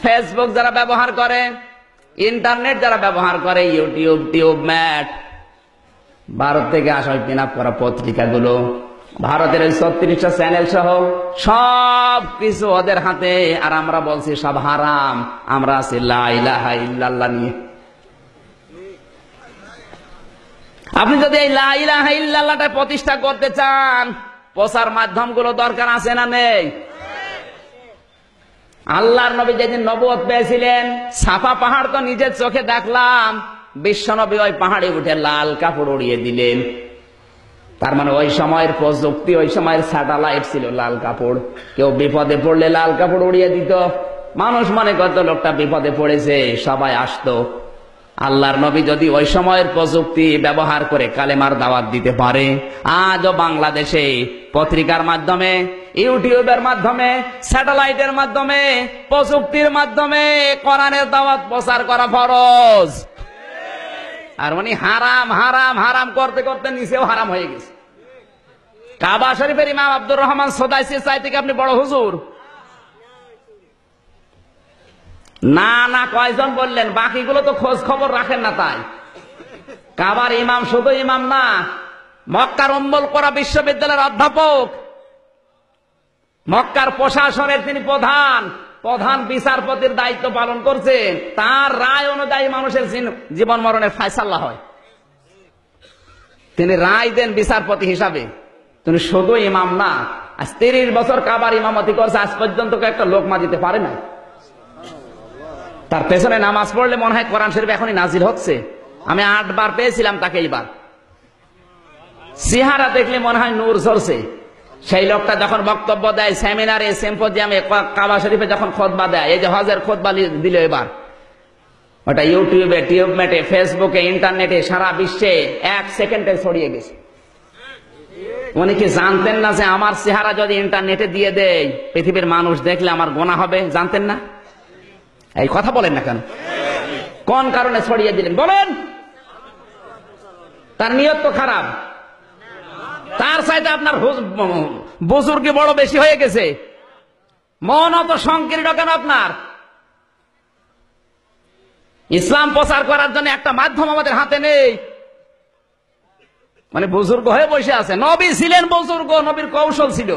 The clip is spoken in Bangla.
ফেসবুক যারা ব্যবহার করে, ইন্টারনেট যারা ব্যবহার করে, ইউটিউব, ম্যাট, ভারত থেকে আসা পিন আপ করা পত্রিকাগুলো, ভারতের 36টা চ্যানেল সহ সব কিছু ওদের হাতে। আর আমরা বলছি সব হারাম, আমরা আছি লা ইলাহা ইল্লাল্লাহ নিয়ে। আপনি যদি এই লা ইলাহা ইল্লাল্লাহটা প্রতিষ্ঠা করতে চান, প্রচার মাধ্যমগুলো দরকার আছে না নেই? আল্লাহর নবী যেদিন নবুয়ত পেয়েছিলেন, সাফা পাহাড় তো নিজের চোখে দেখলাম, বিশ্বনবী ওই পাহাড়ে উঠে লাল কাপড় উড়িয়ে দিলেন। তার মানে ওই সময়ের প্রযুক্তি, ওই সময়ের স্যাটেলাইট ছিল লাল কাপড়। কেউ বিপদে পড়লে লাল কাপড় উড়িয়ে দিত। মানুষ মনে করত লোকটা বিপদে পড়েছে, সবাই আসতো। আল্লাহর নবী যদি ওই সময়ের প্রযুক্তি ব্যবহার করে কালেমার দাওয়াত দিতে পারে, আজও বাংলাদেশে পত্রিকার মাধ্যমে, ইউটিউবের মাধ্যমে, স্যাটেলাইটের মাধ্যমে, প্রযুক্তির মাধ্যমে কোরআনের দাওয়াত প্রচার করা ফরজ। আর উনি হারাম হারাম হারাম করতে করতে নিচেও হারাম হয়ে গেছে। কাবা শরীফের ইমাম আব্দুর রহমান সোদাইসির চাইতে কি আপনি বড় হুজুর? না না, কয়জন বললেন? বাকিগুলো তো খোঁজ খবর রাখেন না। তাই কাবার ইমাম শুধু ইমাম না, মক্কার উম্মুল কোরা বিশ্ববিদ্যালয়ের অধ্যাপক, মক্কার প্রশাসনের তিনি প্রধান বিচারপতির দায়িত্ব পালন করছেন। তার রায় অনুযায়ী মানুষের জীবন মরণের ফায়সালা হয়। তিনি রায় দেন বিচারপতি হিসাবে। তিনি শুধু ইমাম না, আজ 30 বছর কাবার ইমামতি করছে, আজ পর্যন্ত একটা লোকমা দিতে পারে না। তার পেছনে নামাজ পড়লে মনে হয় কোরআন শরীফ এখনই নাজিল হচ্ছে। আমি 8 বার পেয়েছিলাম তাকে। এইবার চেহারা দেখলে মনে হয় নূর ঝরছে। সেই লোকটা যখন বক্তব্য দেয় সেমিনারে, সিম্পোজিয়ামে, কাবা শরীফে যখন খুতবা দেয়, এই যে হজের খুতবা দিল এবার, ওটা ইউটিউবে, টিউবমেটে, ফেসবুকে, ইন্টারনেটে, সারা বিশ্বে 1 সেকেন্ডে ছড়িয়ে গেছে। উনি কি জানতেন না যে আমার চেহারা যদি ইন্টারনেটে দিয়ে দেয়, পৃথিবীর মানুষ দেখলে আমার গোনা হবে? জানতেন না? এই কথা বলেন না কেন? কোন কারণে ছড়িয়ে দিলেন বলেন? তার নিয়ত তো খারাপ। তার চাইতে আপনার বুজুর্গি বড় বেশি হয়ে গেছে। মন অত সংকীর্ণ কেন আপনার? ইসলাম প্রচার করার জন্য একটা মাধ্যম আমাদের হাতে নেই। মানে বুজুর্গ হয়ে বসে আছে। নবী ছিলেন বুজুর্গ, নবীর কৌশল ছিল।